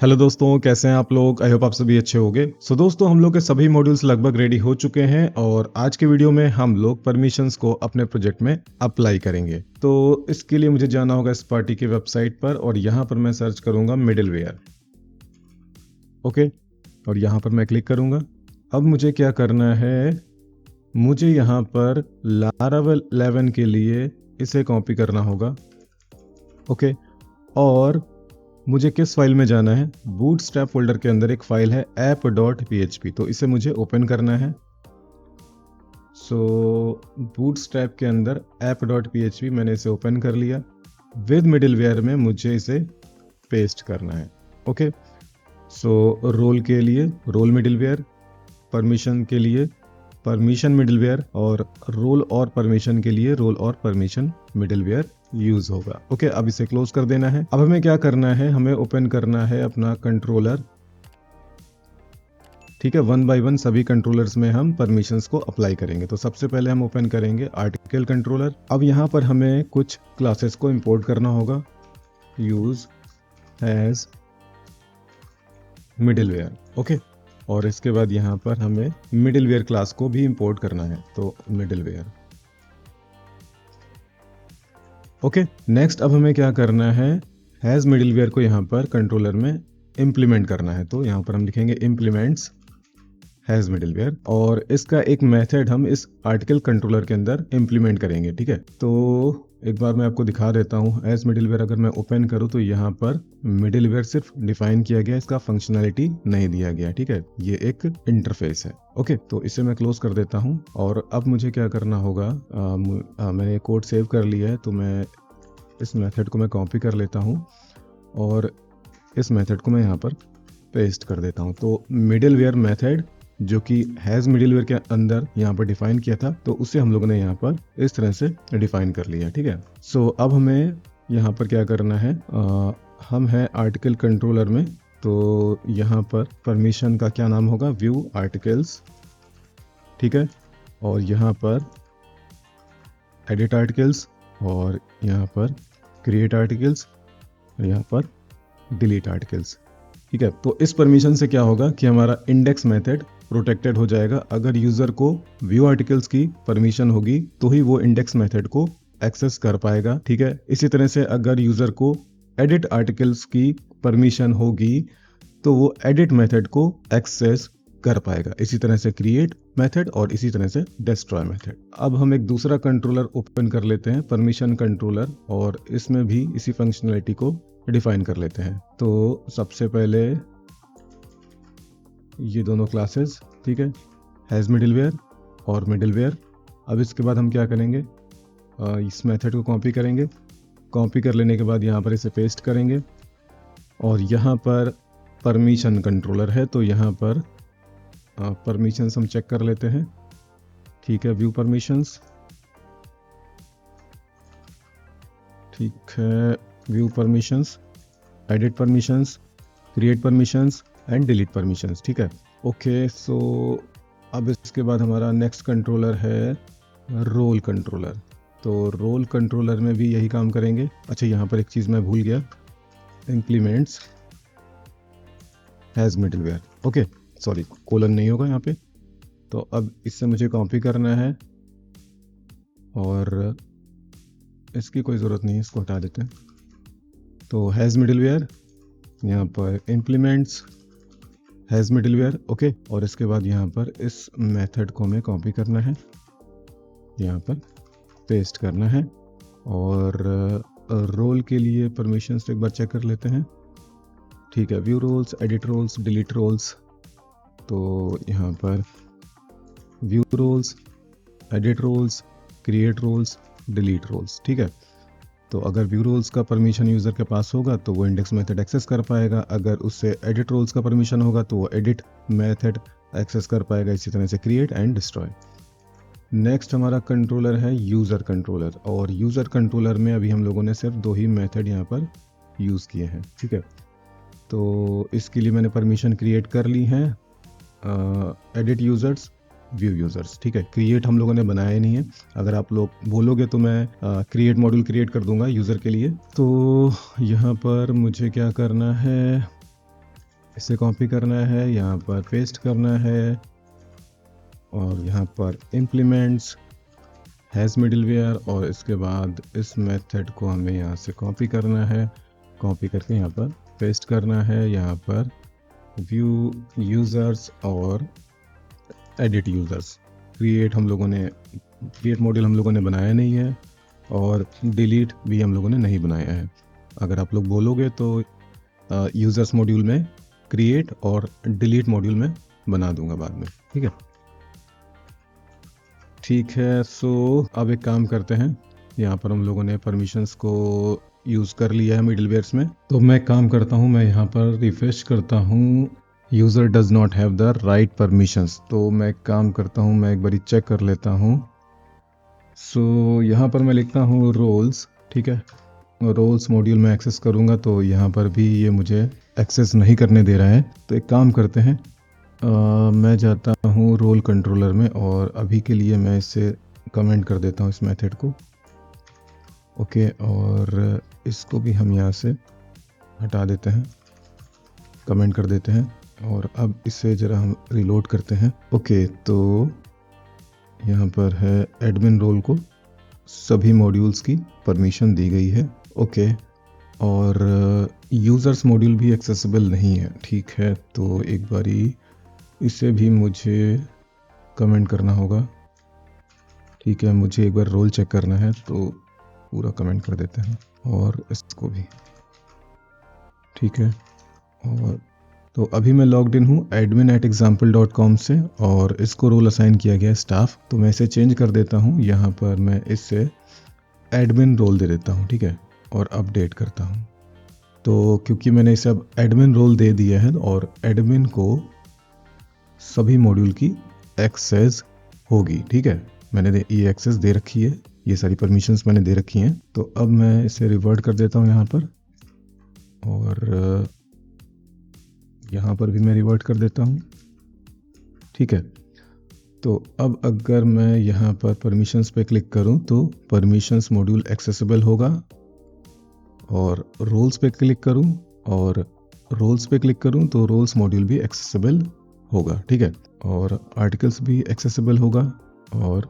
Hello दोस्तों, कैसे हैं आप लोग? आई होप आप सभी अच्छे होंगे। सो दोस्तों, हम लोग के सभी मॉड्यूल्स लगभग रेडी हो चुके हैं और आज के वीडियो में हम लोग परमिशंस को अपने प्रोजेक्ट में अप्लाई करेंगे। तो इसके लिए मुझे जाना होगा इस पार्टी की वेबसाइट पर और यहाँ पर मैं सर्च करूंगा मिडिलवेयर। ओके, और यहाँ पर मैं क्लिक करूंगा। अब मुझे क्या करना है, मुझे यहाँ पर लारावेल 11 के लिए इसे कॉपी करना होगा। ओके, और मुझे किस फाइल में जाना है? बूटस्ट्रैप फोल्डर के अंदर एक फाइल है app.php, तो इसे मुझे ओपन करना है। सो बूटस्ट्रैप के अंदर app.php मैंने इसे ओपन कर लिया। विद मिडिलवेयर में मुझे इसे पेस्ट करना है। ओके, सो रोल के लिए रोल मिडिलवेयर, परमिशन के लिए परमिशन मिडिलवेयर और रोल और परमिशन के लिए रोल और परमिशन मिडिलवेयर यूज होगा। ओके, अब इसे क्लोज कर देना है। अब हमें क्या करना है, हमें ओपन करना है अपना कंट्रोलर। ठीक है, वन बाय वन सभी कंट्रोलर्स में हम परमिशंस को अप्लाई करेंगे। तो सबसे पहले हम ओपन करेंगे आर्टिकल कंट्रोलर। अब यहाँ पर हमें कुछ क्लासेस को इंपोर्ट करना होगा। Use as middleware. ओके, और इसके बाद यहाँ पर हमें मिडिलवेयर क्लास को भी इंपोर्ट करना है, तो मिडिलवेयर। ओके, नेक्स्ट अब हमें क्या करना है, हैज मिडिलवेयर को यहाँ पर कंट्रोलर में इम्प्लीमेंट करना है। तो यहाँ पर हम लिखेंगे इम्प्लीमेंट्स हैज मिडिलवेयर और इसका एक मेथड हम इस आर्टिकल कंट्रोलर के अंदर इम्प्लीमेंट करेंगे। ठीक है, तो एक बार मैं आपको दिखा देता हूँ। एज मिडिलवेयर अगर मैं ओपन करूँ तो यहाँ पर मिडिलवेयर सिर्फ डिफाइन किया गया, इसका फंक्शनैलिटी नहीं दिया गया। ठीक है, ये एक इंटरफेस है। ओके, तो इसे मैं क्लोज कर देता हूँ और अब मुझे क्या करना होगा, मैंने कोड सेव कर लिया है, तो मैं इस मेथड को मैं कॉपी कर लेता हूँ और इस मेथड को मैं यहाँ पर पेस्ट कर देता हूँ। तो मिडिलवेयर मेथड जो कि हैज मिडिलवेयर के अंदर यहाँ पर डिफाइन किया था, तो उसे हम लोगों ने यहाँ पर इस तरह से डिफाइन कर लिया। ठीक है, सो अब हमें यहाँ पर क्या करना है, हम हैं आर्टिकल कंट्रोलर में, तो यहाँ पर परमिशन का क्या नाम होगा, व्यू आर्टिकल्स। ठीक है, और यहाँ पर एडिट आर्टिकल्स और यहाँ पर क्रिएट आर्टिकल्स और यहाँ पर डिलीट आर्टिकल्स। ठीक है, तो इस परमिशन से क्या होगा कि हमारा इंडेक्स मेथड प्रोटेक्टेड हो जाएगा। अगर यूजर को व्यू आर्टिकल्स की परमिशन होगी तो ही वो इंडेक्स मेथड को एक्सेस कर पाएगा। ठीक है, इसी तरह से अगर यूजर को एडिट आर्टिकल्स की परमिशन होगी तो वो एडिट मेथड को एक्सेस कर पाएगा। इसी तरह से क्रिएट मेथड और इसी तरह से डिस्ट्रॉय मेथड। अब हम एक दूसरा कंट्रोलर ओपन कर लेते हैं, परमिशन कंट्रोलर, और इसमें भी इसी फंक्शनैलिटी को डिफाइन कर लेते हैं। तो सबसे पहले ये दोनों क्लासेस, ठीक है, हैज मिडिलवेयर और मिडिलवेयर। अब इसके बाद हम क्या करेंगे, इस मेथड को कॉपी करेंगे। कॉपी कर लेने के बाद यहाँ पर इसे पेस्ट करेंगे और यहाँ पर परमिशन कंट्रोलर है, तो यहाँ पर परमिशंस हम चेक कर लेते हैं। ठीक है, व्यू परमिशंस, ठीक है, view permissions, edit permissions, create permissions and delete permissions. ठीक है, ओके, सो अब इसके बाद हमारा नेक्स्ट कंट्रोलर है रोल कंट्रोलर। तो रोल कंट्रोलर में भी यही काम करेंगे। अच्छा, यहाँ पर एक चीज़ मैं भूल गया, implements has middleware. Okay, sorry, colon नहीं होगा यहाँ पे। तो अब इससे मुझे कॉपी करना है और इसकी कोई ज़रूरत नहीं है, इसको हटा देते हैं। तो हैज़ मिडिलवेयर, यहाँ पर इम्प्लीमेंट्स हैज़ मिडिलवेयर। ओके, और इसके बाद यहाँ पर इस मेथड को हमें कॉपी करना है, यहाँ पर पेस्ट करना है और रोल के लिए परमिशंस एक बार चेक कर लेते हैं। ठीक है, view roles, edit roles, delete roles. तो यहाँ पर view roles, edit roles, create roles, delete roles. ठीक है, तो अगर व्यू रोल्स का परमिशन यूज़र के पास होगा तो वो इंडेक्स मेथड एक्सेस कर पाएगा। अगर उससे एडिट रोल्स का परमिशन होगा तो वो एडिट मेथड एक्सेस कर पाएगा। इसी तरह से क्रिएट एंड डिस्ट्रॉय। नेक्स्ट हमारा कंट्रोलर है यूज़र कंट्रोलर, और यूज़र कंट्रोलर में अभी हम लोगों ने सिर्फ दो ही मेथड यहाँ पर यूज़ किए हैं। ठीक है, तो इसके लिए मैंने परमिशन क्रिएट कर ली है, एडिट यूज़र्स, व्यू यूज़र्स। ठीक है, क्रिएट हम लोगों ने बनाया नहीं है। अगर आप लोग बोलोगे तो मैं क्रिएट मॉड्यूल क्रिएट कर दूंगा यूज़र के लिए। तो यहाँ पर मुझे क्या करना है, इसे कॉपी करना है, यहाँ पर पेस्ट करना है और यहाँ पर इम्प्लीमेंट्स हैज़ मिडिलवेयर, और इसके बाद इस मेथड को हमें यहाँ से कॉपी करना है, कॉपी करके यहाँ पर पेस्ट करना है। यहाँ पर व्यू यूज़र्स और एडिट यूज़र्स, क्रिएट मॉड्यूल हम लोगों ने बनाया नहीं है और डिलीट भी हम लोगों ने नहीं बनाया है। अगर आप लोग बोलोगे तो यूज़र्स मॉड्यूल में क्रिएट और डिलीट मॉड्यूल में बना दूंगा बाद में, ठीक है। ठीक है, सो अब एक काम करते हैं, यहाँ पर हम लोगों ने परमिशंस को यूज़ कर लिया है मिडलवेयर्स में। तो मैं काम करता हूँ, मैं यहाँ पर रिफ्रेश करता हूँ, user does not have the right permissions. तो मैं काम करता हूँ, मैं एक बारी चेक कर लेता हूँ। सो यहाँ पर मैं लिखता हूँ रोल्स, ठीक है। रोल्स मॉड्यूल में एक्सेस करूँगा तो यहाँ पर भी ये मुझे एक्सेस नहीं करने दे रहा है। तो एक काम करते हैं, मैं जाता हूँ रोल कंट्रोलर में और अभी के लिए मैं इसे कमेंट कर देता हूँ इस मेथड को, ओके। और इसको भी हम यहाँ से हटा देते हैं, कमेंट कर देते हैं। और अब इसे ज़रा हम रिलोड करते हैं, ओके। तो यहाँ पर है एडमिन रोल को सभी मॉड्यूल्स की परमिशन दी गई है, ओके। और यूज़र्स मॉड्यूल भी एक्सेसिबल नहीं है, ठीक है। तो एक बारी इसे भी मुझे कमेंट करना होगा, ठीक है। मुझे एक बार रोल चेक करना है तो पूरा कमेंट कर देते हैं और इसको भी, ठीक है। और तो अभी मैं लॉग्ड इन हूँ admin@example.com से और इसको रोल असाइन किया गया है स्टाफ। तो मैं इसे चेंज कर देता हूँ, यहाँ पर मैं इससे एडमिन रोल दे देता हूँ, ठीक है। और अपडेट करता हूँ। तो क्योंकि मैंने इसे अब एडमिन रोल दे दिया है और एडमिन को सभी मॉड्यूल की एक्सेस होगी, ठीक है। मैंने ये एक्सेस दे रखी है, ये सारी परमिशंस मैंने दे रखी हैं। तो अब मैं इसे रिवर्ट कर देता हूँ यहाँ पर, और यहाँ पर भी मैं रिवर्ट कर देता हूँ, ठीक है। तो अब अगर मैं यहाँ पर परमिशंस पे क्लिक करूँ तो परमिशंस मॉड्यूल एक्सेसिबल होगा, और रोल्स पे क्लिक करूँ और रोल्स पे क्लिक करूँ तो रोल्स मॉड्यूल भी एक्सेसिबल होगा, ठीक है। और आर्टिकल्स भी एक्सेसिबल होगा और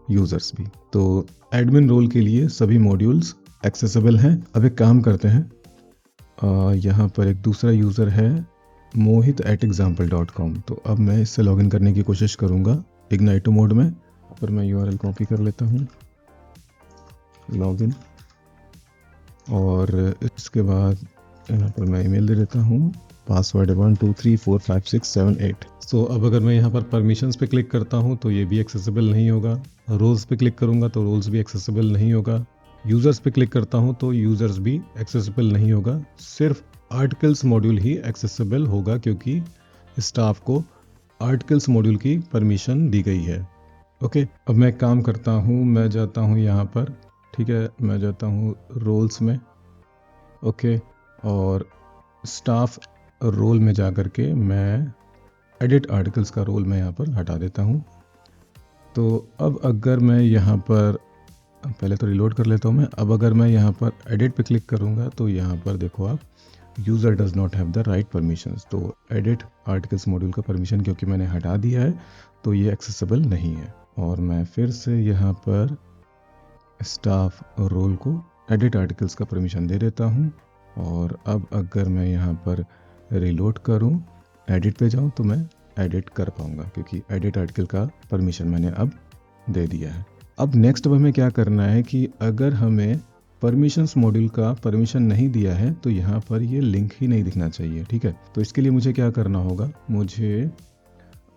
यूज़र्स भी। तो एडमिन रोल के लिए सभी मॉड्यूल्स एक्सेसिबल हैं। अब एक काम करते हैं, यहाँ पर एक दूसरा यूज़र है mohit@example.com। तो अब मैं इससे लॉगिन करने की कोशिश करूँगा इग्नाइटो मोड में। पर मैं URL कॉपी कर लेता हूँ, लॉगिन, और इसके बाद यहाँ पर मैं ईमेल दे देता हूँ, पासवर्ड 12345678। सो अब अगर मैं यहाँ पर परमिशंस पे क्लिक करता हूँ तो ये भी एक्सेसिबल नहीं होगा, रोल्स पे क्लिक करूँगा तो रोल्स भी एक्सेसिबल नहीं होगा, यूज़र्स पे क्लिक करता हूँ तो यूज़र्स भी एक्सेसिबल नहीं होगा, सिर्फ आर्टिकल्स मॉड्यूल ही एक्सेसिबल होगा क्योंकि स्टाफ को आर्टिकल्स मॉड्यूल की परमिशन दी गई है, ओके। अब मैं काम करता हूँ, मैं जाता हूँ यहाँ पर, ठीक है, मैं जाता हूँ रोल्स में, ओके। और स्टाफ रोल में जा कर के मैं एडिट आर्टिकल्स का रोल मैं यहाँ पर हटा देता हूँ। तो अब अगर मैं यहाँ पर पहले तो रिलोड कर लेता हूँ मैं। अब अगर मैं यहाँ पर एडिट पे क्लिक करूँगा तो यहाँ पर देखो आप, user does not have the right permissions. तो एडिट आर्टिकल्स मॉड्यूल का परमिशन क्योंकि मैंने हटा दिया है तो ये एक्सेसिबल नहीं है। और मैं फिर से यहाँ पर स्टाफ रोल को एडिट आर्टिकल्स का परमिशन दे देता हूँ। और अब अगर मैं यहाँ पर रिलोड करूँ, एडिट पे जाऊँ तो मैं एडिट कर पाऊँगा क्योंकि एडिट आर्टिकल का परमिशन मैंने अब दे दिया है। अब नेक्स्ट अब हमें क्या करना है कि अगर हमें परमिशंस मॉड्यूल का परमिशन नहीं दिया है तो यहाँ पर ये लिंक ही नहीं दिखना चाहिए, ठीक है। तो इसके लिए मुझे क्या करना होगा, मुझे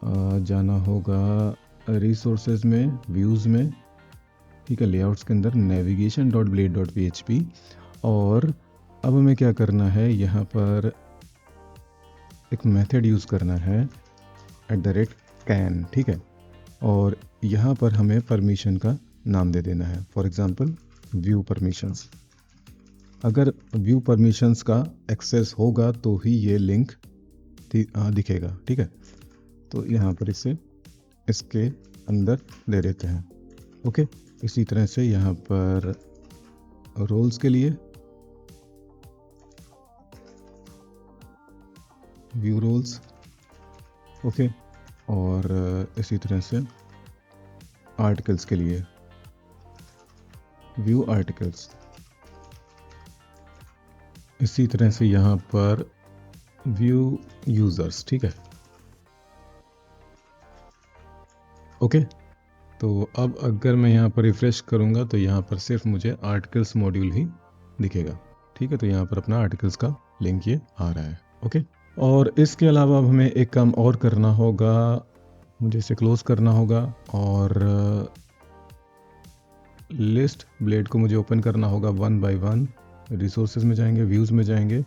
जाना होगा रिसोर्सेज में, व्यूज़ में, ठीक है, लेआउट्स के अंदर navigation.blade.php। और अब हमें क्या करना है, यहाँ पर एक मेथड यूज़ करना है @can, ठीक है। और यहाँ पर हमें परमिशन का नाम दे देना है, फॉर एग्जांपल व्यू परमिशंस। अगर व्यू परमिशंस का एक्सेस होगा तो ही ये लिंक दिखेगा, ठीक है। तो यहाँ पर इसे इसके अंदर दे देते हैं, ओके। इसी तरह से यहाँ पर रोल्स के लिए व्यू रोल्स, ओके। और इसी तरह से आर्टिकल्स के लिए व्यू आर्टिकल्स, इसी तरह से यहाँ पर व्यू यूजर्स, ठीक है, ओके। तो अब अगर मैं यहाँ पर रिफ्रेश करूँगा तो यहाँ पर सिर्फ मुझे आर्टिकल्स मॉड्यूल ही दिखेगा, ठीक है। तो यहाँ पर अपना आर्टिकल्स का लिंक ये आ रहा है, ओके। और इसके अलावा अब हमें एक काम और करना होगा, मुझे इसे क्लोज करना होगा और लिस्ट ब्लेड को मुझे ओपन करना होगा वन बाय वन। रिसोर्सेज में जाएंगे, व्यूज़ में जाएंगे।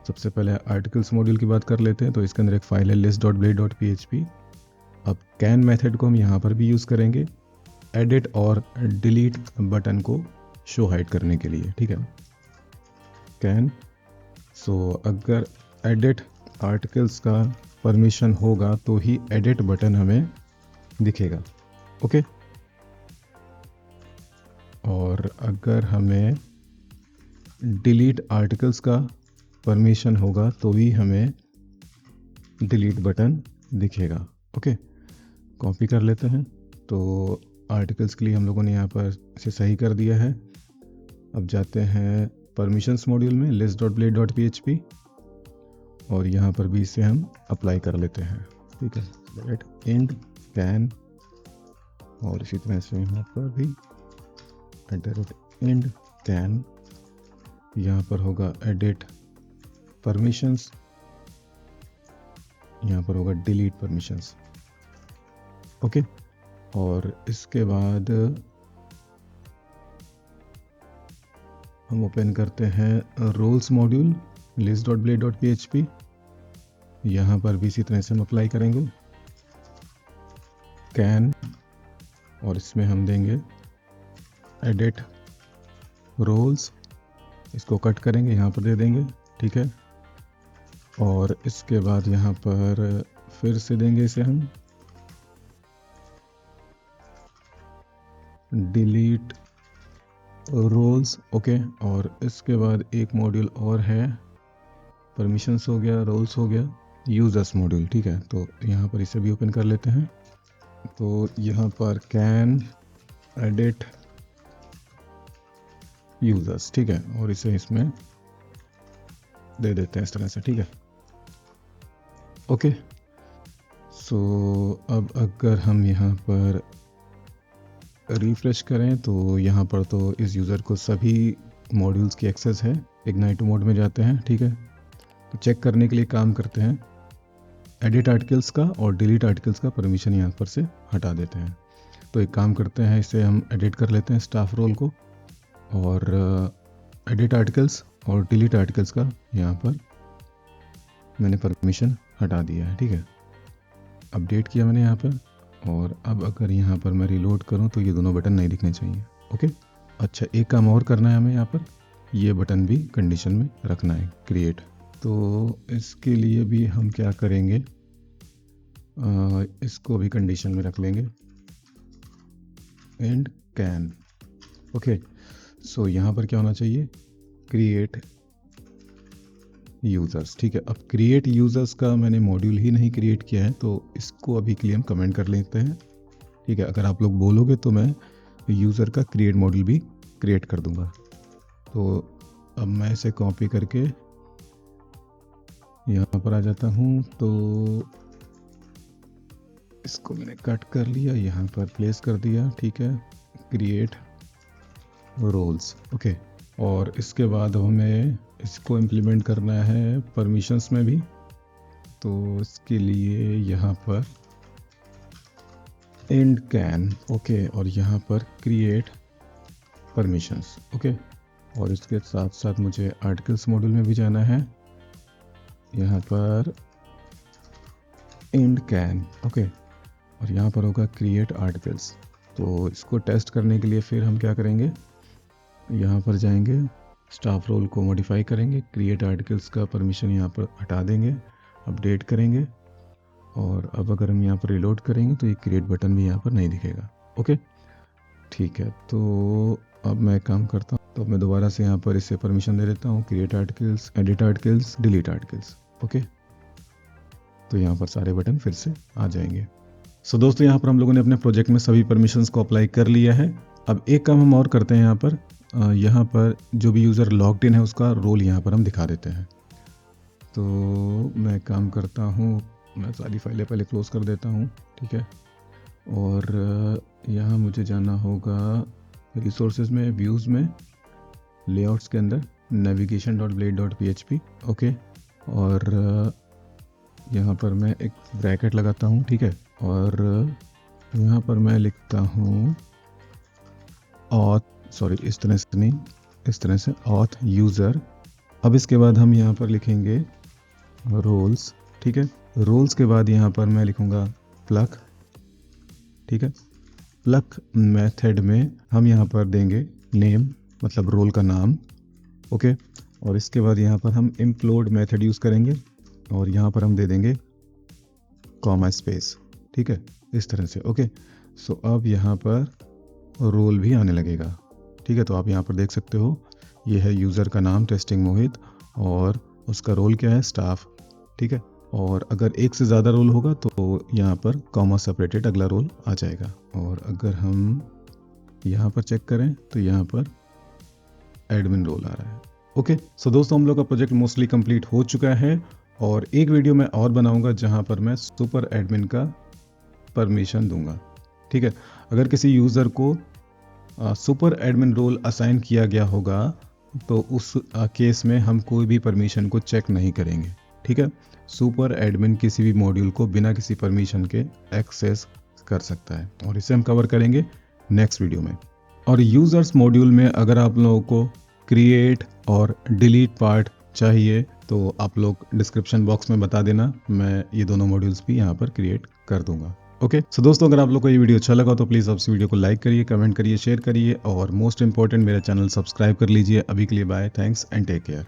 सबसे पहले आर्टिकल्स मॉड्यूल की बात कर लेते हैं। तो इसके अंदर एक फाइल है list.blade.php। अब कैन मेथड को हम यहाँ पर भी यूज़ करेंगे एडिट और डिलीट बटन को शो हाइड करने के लिए, ठीक है। कैन, सो अगर एडिट आर्टिकल्स का परमिशन होगा तो ही एडिट बटन हमें दिखेगा, ओके। और अगर हमें डिलीट आर्टिकल्स का परमिशन होगा तो ही हमें डिलीट बटन दिखेगा, ओके। कॉपी कर लेते हैं। तो आर्टिकल्स के लिए हम लोगों ने यहाँ पर इसे सही कर दिया है। अब जाते हैं परमिशंस मॉड्यूल में list.blade.php और यहाँ पर भी इसे हम अप्लाई कर लेते हैं, ठीक है। इंड कैन और इसी तरह से यहाँ पर भी इंड कैन, यहाँ पर होगा एडिट परमिशंस, यहाँ पर होगा डिलीट परमिशंस, ओके। और इसके बाद हम ओपन करते हैं रोल्स मॉड्यूल list.blade.php। यहाँ पर भी इसी तरह से हम अप्लाई करेंगे कैन और इसमें हम देंगे एडिट रोल्स, इसको कट करेंगे, यहाँ पर दे देंगे, ठीक है। और इसके बाद यहाँ पर फिर से देंगे इसे हम डिलीट रोल्स, ओके। और इसके बाद एक मॉड्यूल और है, परमिशंस हो गया, रोल्स हो गया, यूजर्स मॉड्यूल, ठीक है। तो यहाँ पर इसे भी ओपन कर लेते हैं। तो यहाँ पर कैन एडिट यूजर्स, ठीक है, और इसे इसमें दे देते हैं इस तरह से, ठीक है, ओके। सो अब अगर हम यहाँ पर रिफ्रेश करें तो यहाँ पर तो इस यूज़र को सभी मॉड्यूल्स की एक्सेस है। इग्नाइट मोड में जाते हैं, ठीक है। तो चेक करने के लिए काम करते हैं एडिट आर्टिकल्स का और डिलीट आर्टिकल्स का परमिशन यहाँ पर से हटा देते हैं। तो एक काम करते हैं, इसे हम एडिट कर लेते हैं स्टाफ रोल को और एडिट आर्टिकल्स और डिलीट आर्टिकल्स का यहाँ पर मैंने परमिशन हटा दिया है, ठीक है। अपडेट किया मैंने यहाँ पर और अब अगर यहाँ पर मैं रिलोड करूँ तो ये दोनों बटन नहीं दिखने चाहिए, ओके। अच्छा, एक काम और करना है हमें, यहाँ पर ये बटन भी कंडीशन में रखना है क्रिएट। तो इसके लिए भी हम क्या करेंगे, इसको भी कंडीशन में रख लेंगे एंड कैन, ओके। सो यहाँ पर क्या होना चाहिए, क्रिएट यूज़र्स, ठीक है। अब क्रिएट यूज़र्स का मैंने मॉड्यूल ही नहीं क्रिएट किया है तो इसको अभी के लिए हम कमेंट कर लेते हैं, ठीक है। अगर आप लोग बोलोगे तो मैं यूज़र का क्रिएट मॉड्यूल भी क्रिएट कर दूंगा। तो अब मैं इसे कॉपी करके यहाँ पर आ जाता हूँ। तो इसको मैंने कट कर लिया, यहाँ पर प्लेस कर दिया, ठीक है। Create roles, okay. और इसके बाद हमें इसको इम्प्लीमेंट करना है परमिशंस में भी। तो इसके लिए यहाँ पर एंड कैन, ओके, और यहाँ पर क्रिएट परमिशंस, ओके। और इसके साथ साथ मुझे आर्टिकल्स मॉड्यूल में भी जाना है, यहाँ पर एंड कैन, ओके। और यहाँ पर होगा क्रिएट आर्टिकल्स। तो इसको टेस्ट करने के लिए फिर हम क्या करेंगे, यहाँ पर जाएंगे, स्टाफ रोल को मॉडिफाई करेंगे, क्रिएट आर्टिकल्स का परमिशन यहाँ पर हटा देंगे, अपडेट करेंगे। और अब अगर हम यहाँ पर रिलोड करेंगे तो ये क्रिएट बटन भी यहाँ पर नहीं दिखेगा, ओके, ठीक है। तो अब मैं काम करता हूँ, तो मैं दोबारा से यहाँ पर इससे परमिशन दे देता हूँ, create articles, edit articles, delete articles, okay. तो यहाँ पर सारे बटन फिर से आ जाएंगे। सो दोस्तों यहाँ पर हम लोगों ने अपने प्रोजेक्ट में सभी परमिशंस को अप्लाई कर लिया है। अब एक काम हम और करते हैं, यहाँ पर जो भी यूज़र लॉग्ड इन है उसका रोल यहाँ पर हम दिखा देते हैं। तो मैं काम करता हूँ, मैं सारी फाइलें पहले क्लोज कर देता हूँ, ठीक है। और यहाँ मुझे जाना होगा रिसोर्सेज में, व्यूज़ में, लेआउट्स के अंदर navigation.blade.php, ओके। और यहाँ पर मैं एक ब्रैकेट लगाता हूँ, ठीक है। और यहाँ पर मैं लिखता हूँ इस तरह से नहीं, इस तरह से auth यूज़र। अब इसके बाद हम यहाँ पर लिखेंगे रोल्स, ठीक है। रोल्स के बाद यहाँ पर मैं लिखूँगा प्लग, ठीक है। प्लग मेथड में हम यहाँ पर देंगे नेम, मतलब रोल का नाम, ओके। और इसके बाद यहाँ पर हम implode मेथड यूज़ करेंगे और यहाँ पर हम दे देंगे कॉमा स्पेस, ठीक है, इस तरह से, ओके। सो अब यहाँ पर रोल भी आने लगेगा, ठीक है। तो आप यहाँ पर देख सकते हो, ये है यूज़र का नाम टेस्टिंग मोहित और उसका रोल क्या है, स्टाफ, ठीक है। और अगर एक से ज़्यादा रोल होगा तो यहाँ पर कॉमा सेपरेटेड अगला रोल आ जाएगा। और अगर हम यहाँ पर चेक करें तो यहाँ पर एडमिन रोल आ रहा है, ओके। सो दोस्तों हम लोग का प्रोजेक्ट मोस्टली कंप्लीट हो चुका है और एक वीडियो मैं और बनाऊंगा जहाँ पर मैं सुपर एडमिन का परमिशन दूंगा, ठीक है। अगर किसी यूज़र को सुपर एडमिन रोल असाइन किया गया होगा तो उस केस में हम कोई भी परमिशन को चेक नहीं करेंगे, ठीक है। सुपर एडमिन किसी भी मॉड्यूल को बिना किसी परमिशन के एक्सेस कर सकता है और इसे हम कवर करेंगे नेक्स्ट वीडियो में। और यूज़र्स मॉड्यूल में अगर आप लोगों को क्रिएट और डिलीट पार्ट चाहिए तो आप लोग डिस्क्रिप्शन बॉक्स में बता देना, मैं ये दोनों मॉड्यूल्स भी यहाँ पर क्रिएट कर दूंगा, ओके। सो दोस्तों अगर आप लोग को ये वीडियो अच्छा लगा तो प्लीज़ आप इस वीडियो को लाइक करिए, कमेंट करिए, शेयर करिए और मोस्ट इंपॉर्टेंट मेरा चैनल सब्सक्राइब कर लीजिए। अभी के लिए bye, thanks and take care.